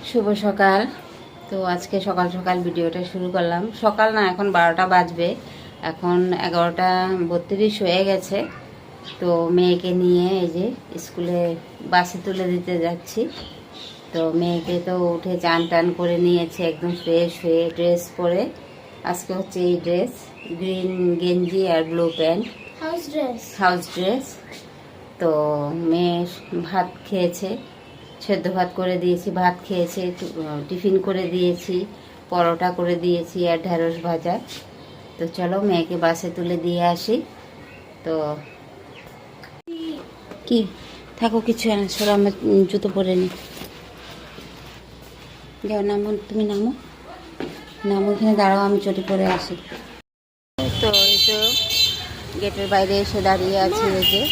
শুভ সকাল। তো আজকে সকাল সকাল ভিডিওটা শুরু করলাম। সকাল না, এখন 12টা বাজবে, এখন 11:32 হয়ে গেছে। তো মেয়েকে নিয়ে এই যে স্কুলে বাসে তুলে দিতে যাচ্ছি। তো মেয়েকে তো উঠে চান টান করে নিয়েছে, একদম ফ্রেশ হয়ে ড্রেস পরে। আজকে হচ্ছে এই ড্রেস, গ্রিন গেঞ্জি আর ব্লু প্যান্ট, হাউস ড্রেস। তো মেয়ে ভাত খেয়েছে, সেদ্ধ ভাত করে দিয়েছি, ভাত খেয়েছে, টিফিন করে দিয়েছি, পরোটা করে দিয়েছি আর ঢেঁড়স ভাজা। তো চলো মেয়েকে বাসে তুলে দিয়ে আসি। তো কি থাকো, কিছু না, সরো, আমার জুতো পরে নি। যাও, নামো, তুমি নামো নামো, এখানে দাঁড়াও, আমি চটি পরে আসি। তো এই তো গেটের বাইরে এসে দাঁড়িয়ে আছি। এই যে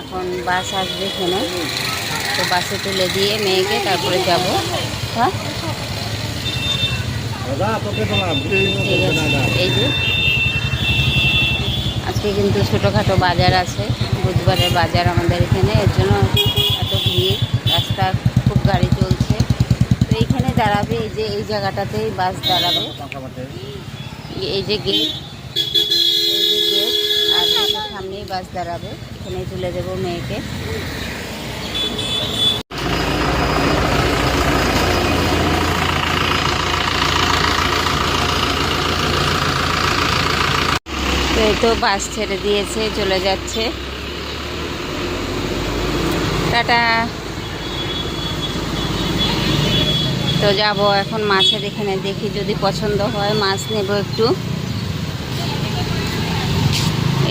এখন বাস আসবে এখানে, তো বাসে তুলে দিয়ে মেয়েকে তারপরে যাব। হ্যাঁ, ঠিক আছে। এই যে আজকে কিন্তু ছোটোখাটো বাজার আছে, বুধবারের বাজার আমাদের এখানে, এর জন্য এত ভিড়, রাস্তা খুব গাড়ি চলছে। তো এইখানে দাঁড়াবে, এই যে এই জায়গাটাতেই বাস দাঁড়াবে, এই যে গেট, এই যে গেট, আর গেটের সামনেই বাস দাঁড়াবে। এখানেই তুলে দেবো মেয়েকে। তো এই তো বাস ছেড়ে দিয়েছে, চলে যাচ্ছে। টাটা। তো যাব এখন মাছের এখানে, দেখি যদি পছন্দ হয় মাছ নেব একটু।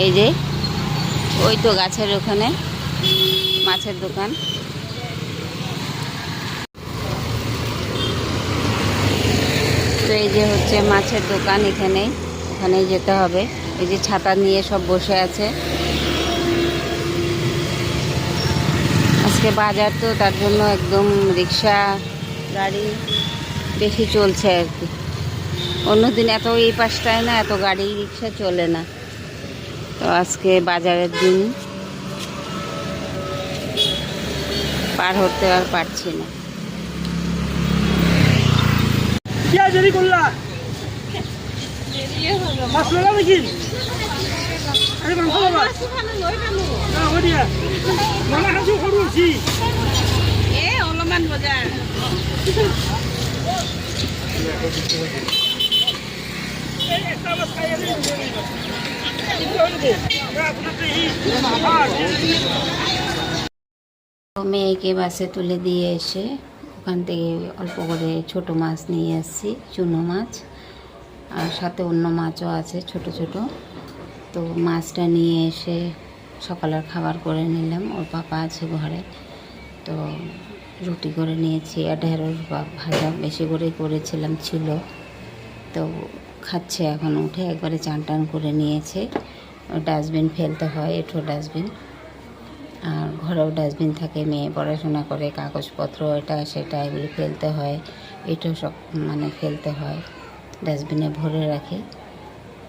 এই যে ওই তো গাছের ওখানে মাছের দোকান। তো এই যে হচ্ছে মাছের দোকান, এখানেই যেতে হবে। এই যে ছাতা নিয়ে সব বসে আছে। আজকে বাজার তো, তার জন্য একদম রিক্সা গাড়ি বেশি চলছে আর কি। অন্যদিন এত এই পাশটায় না এত গাড়ি রিক্সা চলে না, তো আজকে বাজারের দিন পার হতে আর পারছি না। অলপমান বজাৰ মেয়েকে বাসে তুলে দিয়ে এসে ওখান থেকে অল্প করে ছোট মাছ নিয়ে এসেছি, চুনো মাছ, আর সাথে অন্য মাছও আছে ছোট ছোট। তো মাছটা নিয়ে এসে সকালের খাবার করে নিলাম। ওর পাপা আছে ঘরে, তো রুটি করে নিয়েছি আর ঢেঁড়স ভাজা বেশি করে করেছিলাম ছিল। তো খাচ্ছে এখন উঠে, একবারে চান টান করে নিয়েছে। ডাস্টবিন ফেলতে হয়, এঁঠো ডাস্টবিন, আর ঘরেও ডাস্টবিন থাকে। মেয়ে পড়াশোনা করে, কাগজপত্র এটা সেটা এগুলি ফেলতে হয়, এঁঠো সব মানে ফেলতে হয়, ডাস্টবিনে ভরে রাখি।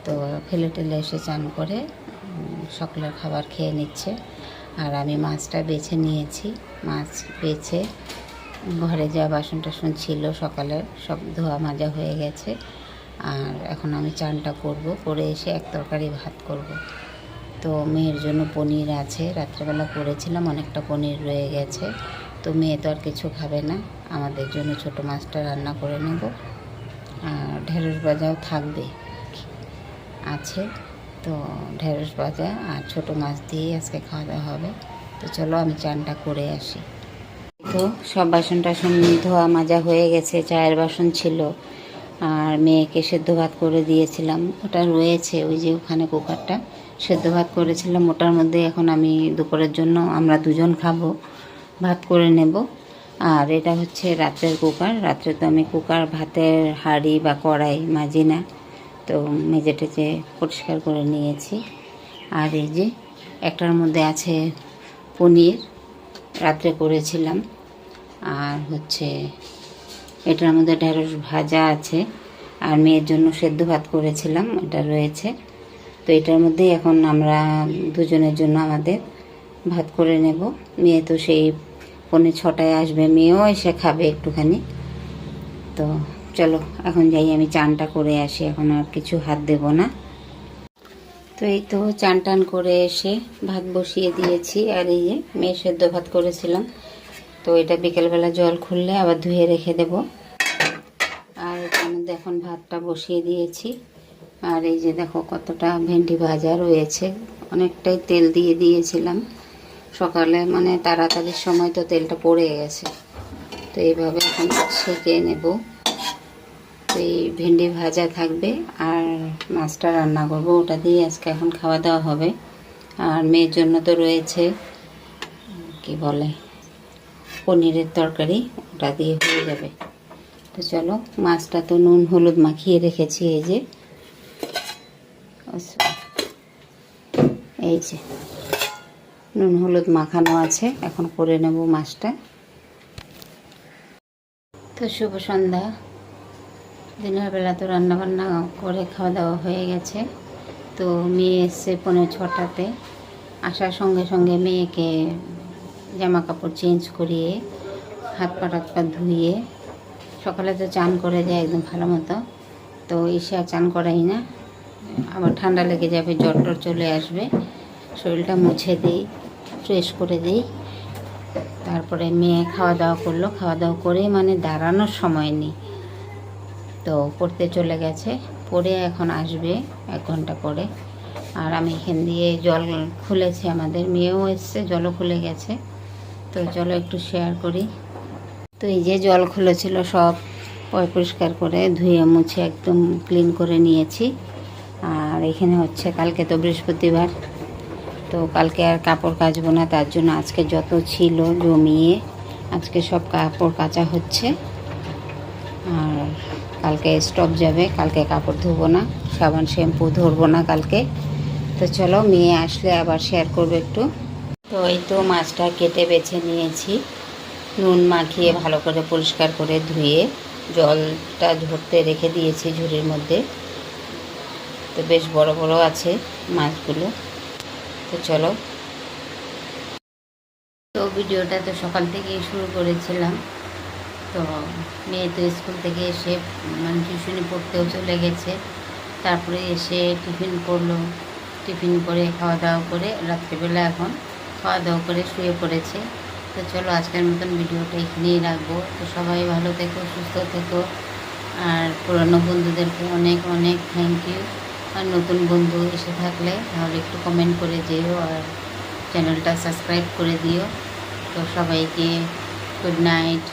তো ফেলে টেলে এসে চান করে সকালের খাবার খেয়ে নিচ্ছে। আর আমি মাছটা বেছে নিয়েছি, মাছ বেছে ঘরে যা বাসন টাসন ছিল সকালের সব ধোয়া মাজা হয়ে গেছে। আর এখন আমি চানটা করব, করে এসে এক তরকারি ভাত করব। তো মেয়ের জন্য পনির আছে, রাত্রেবেলা করেছিলাম, অনেকটা পনির রয়ে গেছে। তো মেয়ে তো আর কিছু খাবে না, আমাদের জন্য ছোট মাছটা রান্না করে নেব। আর ঢেঁড়স ভাজাও থাকবে আছে, তো ঢেঁড়স ভাজা আর ছোট মাছ দিয়েই আজকে খাওয়া দাওয়া হবে। তো চলো আমি চানটা করে আসি। তো সব বাসন টাসন ধোয়া মাজা হয়ে গেছে, চায়ের বাসন ছিল, আর মেয়েকে সেদ্ধ ভাত করে দিয়েছিলাম, ওটা রয়েছে ওই যে ওখানে কুকারটা, সেদ্ধ ভাত করেছিলাম ওটার মধ্যে। এখন আমি দুপুরের জন্য আমরা দুজন খাবো, ভাত করে নেব। আর এটা হচ্ছে রাত্রের কুকার, রাত্রে তো আমি কুকার ভাতের হাঁড়ি বা কড়াই মাজি না, তো মেজে টেজে পরিষ্কার করে নিয়েছি। আর এই যে একটার মধ্যে আছে পনির, রাত্রে করেছিলাম, আর হচ্ছে এটার মধ্যে ঢেঁড়স ভাজা আছে, আর মেয়ের জন্য সেদ্ধ ভাত করেছিলাম, এটা রয়েছে। তো এটার মধ্যেই এখন আমরা দুজনের জন্য আমাদের ভাত করে নেব। মেয়ে তো সেই 5:45 আসবে, মেয়েও এসে খাবে একটুখানি। তো চলো এখন যাই, আমি চানটা করে আসি, এখন আর কিছু হাত দেব না। তো এই তো চান টান করে এসে ভাত বসিয়ে দিয়েছি। আর এই যে মেয়ে সেদ্ধ ভাত করেছিলাম, তো এটা বিকেলবেলা জল খুললে আবার ধুয়ে রেখে দেব। আর এখানে এখন ভাতটা বসিয়ে দিয়েছি। আর এই যে দেখো কতটা ভেন্ডি ভাজা রয়েছে, অনেকটাই তেল দিয়ে দিয়েছিলাম সকালে, মানে তাড়াতাড়ির সময় তো তেলটা পড়ে গেছে। তো এইভাবে এখন ছেঁকে নেব। তো এই ভেন্ডি ভাজা থাকবে আর মাছটা রান্না করব, ওটা দিয়ে আজকে এখন খাওয়া দাওয়া হবে। আর মেয়ের জন্য তো রয়েছে কি বলে পনিরের তরকারি, ওটা দিয়ে হয়ে যাবে। তো চলো, মাছটা তো নুন হলুদ মাখিয়ে রেখেছি, এই যে নুন হলুদ মাখানো আছে, এখন করে নেব মাছটা। তো শুভ সন্ধ্যা। দিনের বেলা তো রান্নাবান্না করে খাওয়া দাওয়া হয়ে গেছে। তো মেয়ে এসছে 5:45-তে, আসার সঙ্গে সঙ্গে মেয়েকে জামা কাপড় চেঞ্জ করিয়ে হাত পা ধুয়ে, সকালে তো চান করে যায় একদম ভালো মতো, তো এসে আর চান করাই না, আবার ঠান্ডা লেগে যাবে, জ্বর টর চলে আসবে। শরীরটা মুছে দিই, ফ্রেশ করে দিই। তারপরে মেয়ে খাওয়া দাওয়া করলো, খাওয়া দাওয়া করে মানে দাঁড়ানোর সময় নেই, তো পড়তে চলে গেছে, পড়ে এখন আসবে 1 ঘন্টা পরে। আর আমি এখান দিয়ে জল খুলেছি, আমাদের মেয়েও এসছে, জলও খুলে গেছে। তো চলো একটু শেয়ার করি। তো এই যে জল খুলেছিল সব পরিষ্কার করে ধুয়ে মুছে একদম ক্লিন করে নিয়েছি। আর এখানে হচ্ছে কালকে তো বৃহস্পতিবার, তো কালকে আর কাপড় কাচবো না, তার জন্য আজকে যত ছিল জমিয়ে আজকে সব কাপড় কাচা হচ্ছে। আর কালকে স্টপ যাবে, কালকে কাপড় ধোবো না, সাবান শ্যাম্পু ধরবো না কালকে। তো চলো, মেয়ে আসলে আবার শেয়ার করবো একটু। তো এই তো মাছটা কেটে বেছে নিয়েছি, নুন মাখিয়ে ভালো করে পরিষ্কার করে ধুয়ে জলটা ঝরতে রেখে দিয়েছি ঝুড়ির মধ্যে। তো বেশ বড় বড় আছে মাছগুলো। তো চলো, তো ভিডিওটা তো সকাল থেকেই শুরু করেছিলাম। তো মেয়ে তো স্কুল থেকে এসে মানে টিউশনি পড়তেও চলে গেছে, তারপরে এসে টিফিন করলো, টিফিন করে খাওয়া দাওয়া করে রাত্রিবেলা এখন খাওয়া দাওয়া করে শুয়ে পড়েছে। তো চলো, আজকের মতন ভিডিওটা এখানেই রাখবো। তো সবাই ভালো থেকো, সুস্থ থেকো। আর পুরনো বন্ধুদেরকে অনেক অনেক থ্যাংক ইউ। আর নতুন বন্ধু এসে থাকলে তাহলে একটু কমেন্ট করে দিও আর চ্যানেলটা সাবস্ক্রাইব করে দিও। তো সবাইকে গুড নাইট।